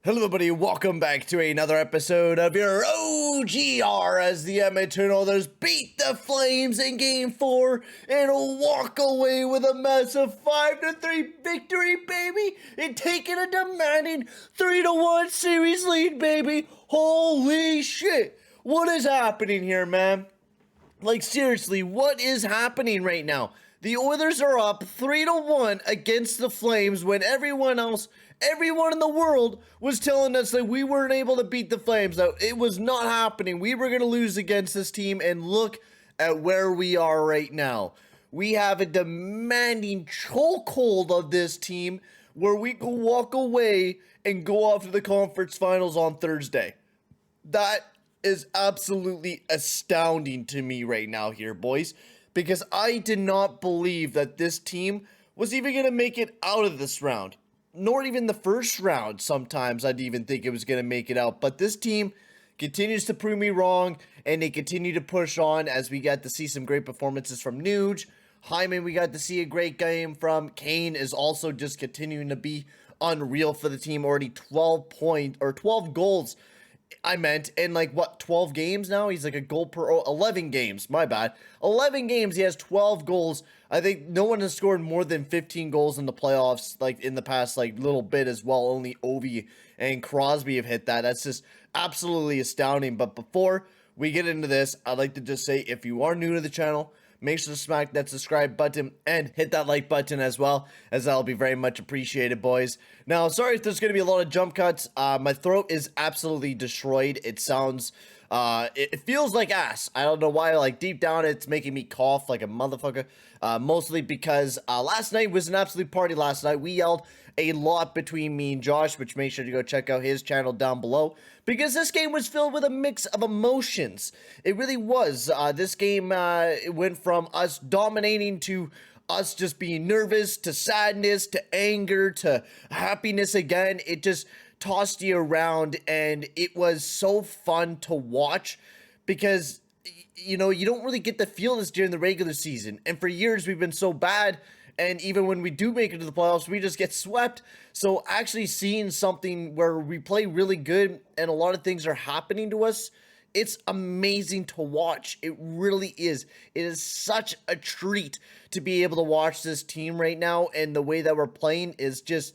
Hello everybody, welcome back to another episode of your OGR as the Edmonton Oilers beat the Flames in Game 4 and walk away with a massive 5-3 victory, baby, and taking a demanding 3-1 series lead, baby. Holy shit, what is happening here, man? Like, seriously, what is happening right now? The Oilers are up 3-1 against the Flames when everyone in the world was telling us that we weren't able to beat the Flames. That it was not happening. We were going to lose against this team, and look at where we are right now. We have a demanding chokehold of this team where we can walk away and go off to the conference finals on Thursday. That is absolutely astounding to me right now here, boys, because I did not believe that this team was even going to make it out of this round, nor even the first round. Sometimes I'd even think it was going to make it out, but this team continues to prove me wrong, and they continue to push on as we got to see some great performances from Nuge. Hyman, we got to see a great game from. Kane is also just continuing to be unreal for the team, already 12 goals I meant in 12 games now? He's like a goal per 11 games. My bad. 11 games, he has 12 goals. I think no one has scored more than 15 goals in the playoffs in the past little bit as well. Only Ovi and Crosby have hit that. That's just absolutely astounding. But before we get into this, I'd like to just say, if you are new to the channel, make sure to smack that subscribe button and hit that like button as well, as that'll be very much appreciated, boys. Now, sorry if there's going to be a lot of jump cuts. My throat is absolutely destroyed. It sounds, it feels like ass. I don't know why, deep down it's making me cough like a motherfucker. Mostly because last night was an absolute party last night. We yelled a lot between me and Josh, which make sure to go check out his channel down below, because this game was filled with a mix of emotions. It really was. This game it went from us dominating to us just being nervous to sadness to anger to happiness again. It just tossed you around, and it was so fun to watch because you don't really get to feel this during the regular season, and for years we've been so bad, and even when we do make it to the playoffs, we just get swept. So actually seeing something where we play really good and a lot of things are happening to us, it's amazing to watch. It really is. It is such a treat to be able to watch this team right now, and the way that we're playing is just,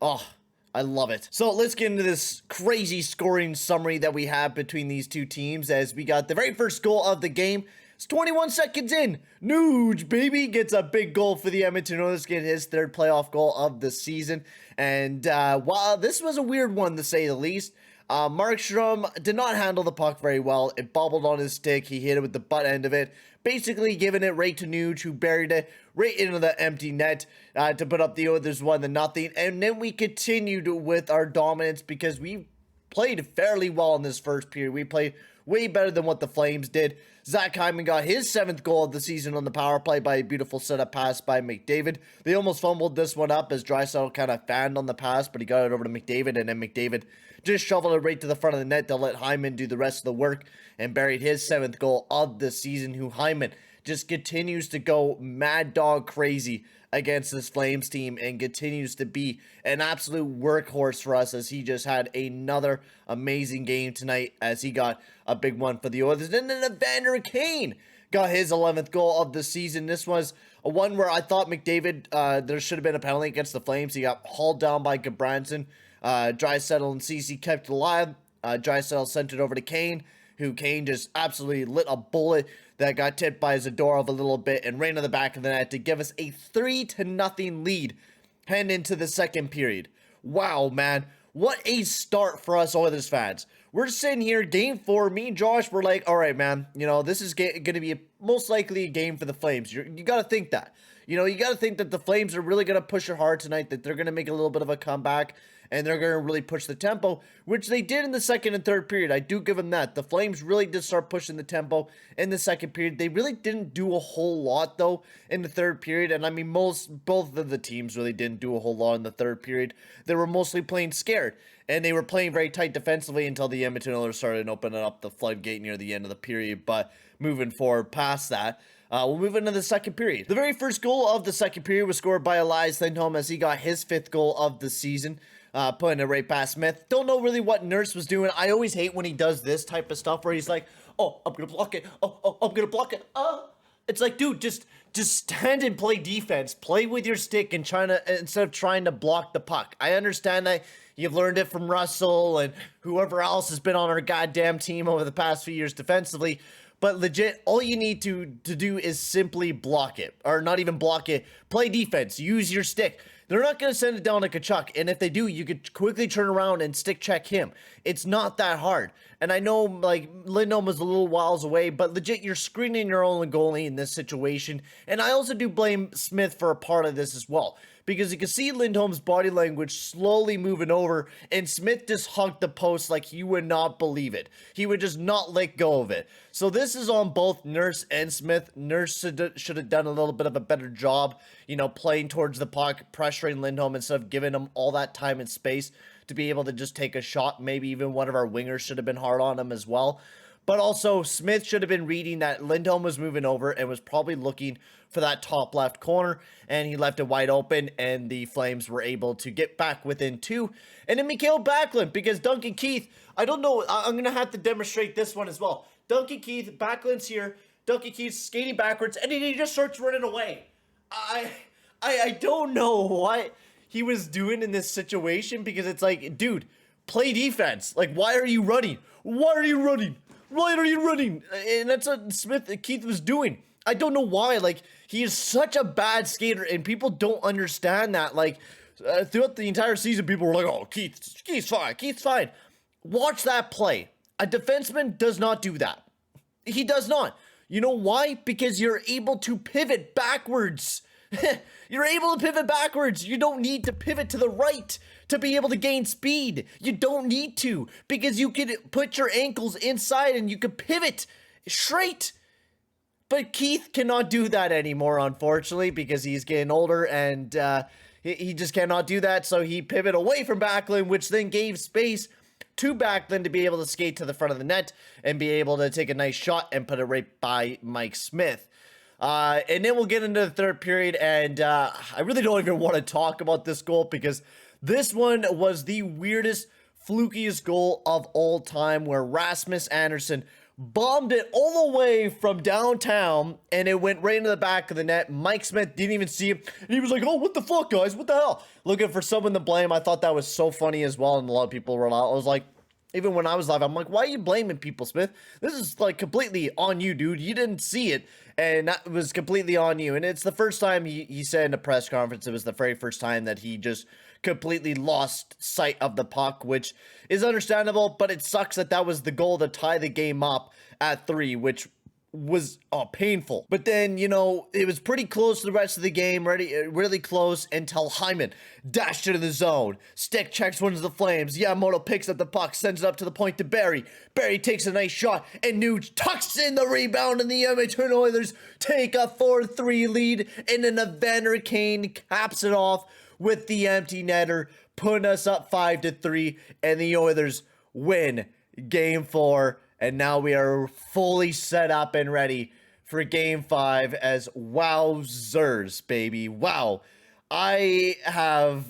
oh, I love it. So let's get into this crazy scoring summary that we have between these two teams, as we got the very first goal of the game. It's 21 seconds in. Nuge, baby, gets a big goal for the Edmonton Oilers, get his third playoff goal of the season. And while this was a weird one to say the least, Markstrom did not handle the puck very well. It bobbled on his stick. He hit it with the butt end of it, basically giving it right to Nuge, who buried it right into the empty net to put up the Oilers 1-0. And then we continued with our dominance because we played fairly well in this first period. We played way better than what the Flames did. Zach Hyman got his 7th goal of the season on the power play by a beautiful setup pass by McDavid. They almost fumbled this one up as Draisaitl kind of fanned on the pass, but he got it over to McDavid, and then McDavid just shoveled it right to the front of the net to let Hyman do the rest of the work and buried his 7th goal of the season, who Hyman just continues to go mad dog crazy against this Flames team and continues to be an absolute workhorse for us, as he just had another amazing game tonight as he got a big one for the Oilers. And then Evander Kane got his 11th goal of the season. This was a one where I thought McDavid, there should have been a penalty against the Flames. He got hauled down by Gabranson. Draisaitl and Ceci kept it alive. Draisaitl sent it over to Kane, who Kane just absolutely lit a bullet that got tipped by Zadorov a little bit and ran to the back of the net to give us a 3-0 lead heading into the second period. Wow, man. What a start for us Oilers fans. We're sitting here, game 4, me and Josh were like, all right, man, this is going to be most likely a game for the Flames. You got to think that. You got to think that the Flames are really going to push it hard tonight, that they're going to make a little bit of a comeback, and they're going to really push the tempo, which they did in the second and third period. I do give them that. The Flames really did start pushing the tempo in the second period. They really didn't do a whole lot, though, in the third period, and I mean, both of the teams really didn't do a whole lot in the third period. They were mostly playing scared, and they were playing very tight defensively until the Edmonton Oilers started opening up the floodgate near the end of the period. But moving forward past that, we'll move into the second period. The very first goal of the second period was scored by Elias Lindholm as he got his 5th goal of the season. putting it right past Smith. Don't know really what Nurse was doing. I always hate when he does this type of stuff where he's like, oh, I'm gonna block it. Oh, I'm gonna block it. It's like, dude, just stand and play defense. Play with your stick and instead of trying to block the puck. I understand that you've learned it from Russell and whoever else has been on our goddamn team over the past few years defensively. But legit, all you need to do is simply block it. Or not even block it. Play defense. Use your stick. They're not going to send it down to Kachuk. And if they do, you could quickly turn around and stick check him. It's not that hard. And I know, like, Lindholm was a little whiles away, but legit, you're screening your own goalie in this situation. And I also do blame Smith for a part of this as well. Because you can see Lindholm's body language slowly moving over, and Smith just hugged the post like you would not believe it. He would just not let go of it. So this is on both Nurse and Smith. Nurse should have done a little bit of a better job, you know, playing towards the puck, pressuring Lindholm instead of giving him all that time and space to be able to just take a shot. Maybe even one of our wingers should have been hard on him as well. But also, Smith should have been reading that Lindholm was moving over and was probably looking for that top left corner, and he left it wide open, and the Flames were able to get back within 2. And then Mikael Backlund, because Duncan Keith, I don't know, I'm going to have to demonstrate this one as well. Duncan Keith, Backlund's here, Duncan Keith's skating backwards, and he just starts running away. I don't know what he was doing in this situation, because it's like, dude, play defense. Like, why are you running? Why are you running? Why are you running? And that's what Keith was doing. I don't know why. Like, he is such a bad skater, and people don't understand that. Like, throughout the entire season, people were like, oh, Keith's fine. Keith's fine. Watch that play. A defenseman does not do that. He does not. You know why? Because you're able to pivot backwards. You're able to pivot backwards. You don't need to pivot to the right to be able to gain speed. You don't need to, because you could put your ankles inside and you could pivot straight. But Keith cannot do that anymore, unfortunately, because he's getting older, and he just cannot do that. So he pivoted away from Backlund, which then gave space to Backlund to be able to skate to the front of the net and be able to take a nice shot and put it right by Mike Smith. And then we'll get into the third period, and I really don't even want to talk about this goal, because this one was the weirdest, flukiest goal of all time, where Rasmus Andersson bombed it all the way from downtown, and it went right into the back of the net. Mike Smith didn't even see it, and he was like, oh, what the fuck, guys? What the hell? Looking for someone to blame. I thought that was so funny as well, and a lot of people were out. I was like, even when I was live, I'm like, why are you blaming people, Smith? This is, like, completely on you, dude. You didn't see it, and that was completely on you. And it's the first time he said in a press conference, it was the very first time that he just completely lost sight of the puck, which is understandable, but it sucks that that was the goal to tie the game up at 3, which was painful. But then, you know, it was pretty close to the rest of the game, really close, until Hyman dashed into the zone. Stick checks one of the Flames. Yamamoto picks up the puck, sends it up to the point to Barry. Barry takes a nice shot, and Nuge tucks in the rebound, and the Edmonton Oilers take a 4-3 lead, and then Evander Kane caps it off with the empty netter, putting us up 5-3, and the Oilers win Game 4. And now we are fully set up and ready for Game 5 as wowzers, baby. Wow. I have,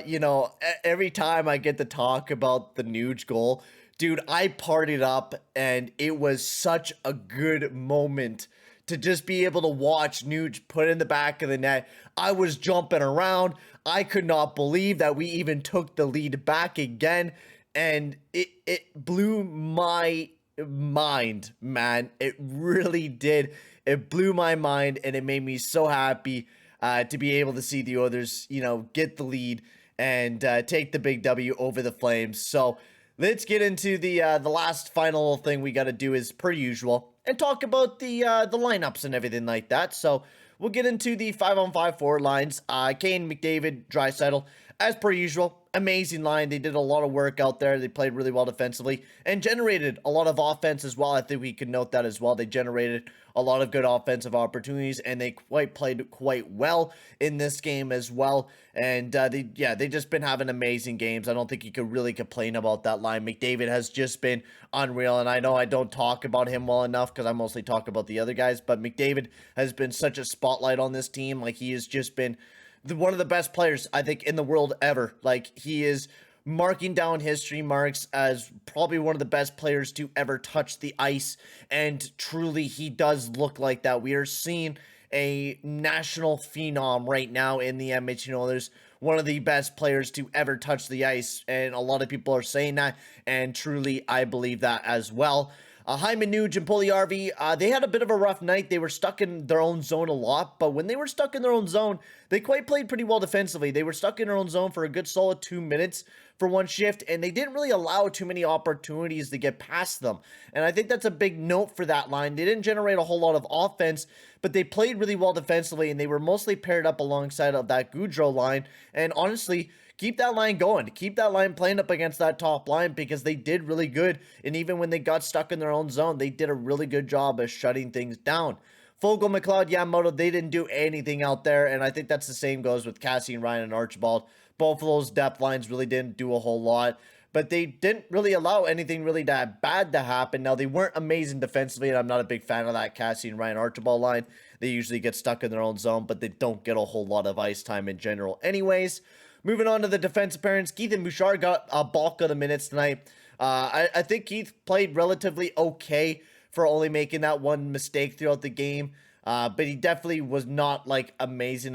you know, every time I get to talk about the Nuge goal, dude, I partied up, and it was such a good moment to just be able to watch Nuge put in the back of the net. I was jumping around. I could not believe that we even took the lead back again, and it blew my mind, man. It really did. It blew my mind, and it made me so happy to be able to see the Oilers, you know, get the lead and take the big W over the Flames. So let's get into the last final thing we got to do, is per usual, and talk about the lineups and everything like that. So we'll get into the 5-on-5 forward lines. Kane, McDavid, Draisaitl, as per usual. Amazing line. They did a lot of work out there. They played really well defensively and generated a lot of offense as well. I think we can note that as well. They generated a lot of good offensive opportunities, and they played quite well in this game as well. And they just been having amazing games. I don't think you could really complain about that line. McDavid has just been unreal, and I know I don't talk about him well enough because I mostly talk about the other guys, but McDavid has been such a spotlight on this team. Like, he has just been one of the best players, I think, in the world ever. Like, he is marking down history marks as probably one of the best players to ever touch the ice. And truly, he does look like that. We are seeing a national phenom right now in the Edmonton Oilers, one of the best players to ever touch the ice, and a lot of people are saying that, and truly, I believe that as well. Hyman Nuge and Puljujärvi, they had a bit of a rough night. They were stuck in their own zone a lot, but when they were stuck in their own zone, they quite played pretty well defensively. They were stuck in their own zone for a good solid 2 minutes for one shift, and they didn't really allow too many opportunities to get past them. And I think that's a big note for that line. They didn't generate a whole lot of offense, but they played really well defensively, and they were mostly paired up alongside of that Gaudreau line. And honestly, keep that line going. Keep that line playing up against that top line, because they did really good. And even when they got stuck in their own zone, they did a really good job of shutting things down. Fogle, McLeod, Yamamoto, they didn't do anything out there. And I think that's the same goes with Cassie and Ryan and Archibald. Both of those depth lines really didn't do a whole lot, but they didn't really allow anything really that bad to happen. Now, they weren't amazing defensively, and I'm not a big fan of that Cassie and Ryan Archibald line. They usually get stuck in their own zone, but they don't get a whole lot of ice time in general anyways. Moving on to the defensive pairings, Keith and Bouchard got a bulk of the minutes tonight. I think Keith played relatively okay for only making that one mistake throughout the game, but he definitely was not, like, amazing.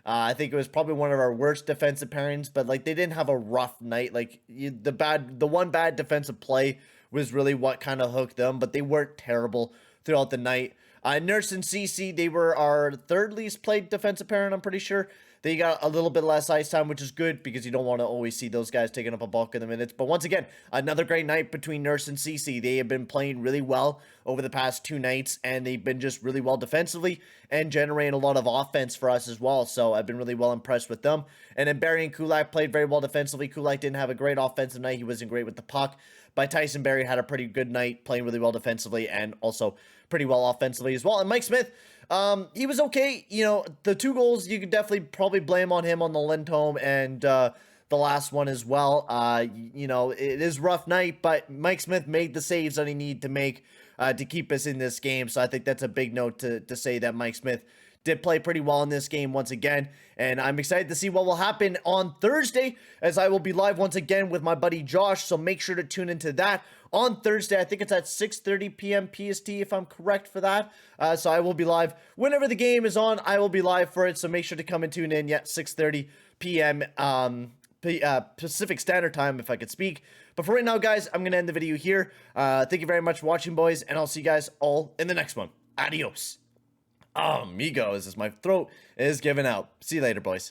I think it was probably one of our worst defensive pairings, but, like, they didn't have a rough night. Like, the one bad defensive play was really what kind of hooked them, but they weren't terrible throughout the night. Nurse and CC, they were our third least played defensive pairing, I'm pretty sure. They got a little bit less ice time, which is good, because you don't want to always see those guys taking up a bulk of the minutes. But once again, another great night between Nurse and CC. They have been playing really well over the past 2 nights, and they've been just really well defensively and generating a lot of offense for us as well. So I've been really well impressed with them. And then Barry and Kulak played very well defensively. Kulak didn't have a great offensive night. He wasn't great with the puck. But Tyson Barrie had a pretty good night, playing really well defensively and also pretty well offensively as well. And Mike Smith, he was okay. You know, the 2 goals, you could definitely probably blame on him on the Lindholm and the last one as well. You know, it is a rough night, but Mike Smith made the saves that he needed to make to keep us in this game. So I think that's a big note to say that Mike Smith did play pretty well in this game once again, and I'm excited to see what will happen on Thursday, as I will be live once again with my buddy Josh, so make sure to tune into that on Thursday. I think it's at 6:30 p.m. PST, if I'm correct for that. So I will be live whenever the game is on. I will be live for it, so make sure to come and tune in. 6:30 p.m. Pacific Standard Time, if I could speak. But for right now, guys, I'm going to end the video here. Thank you very much for watching, boys, and I'll see you guys all in the next one. Adios. Amigos, as my throat is giving out. See you later, boys.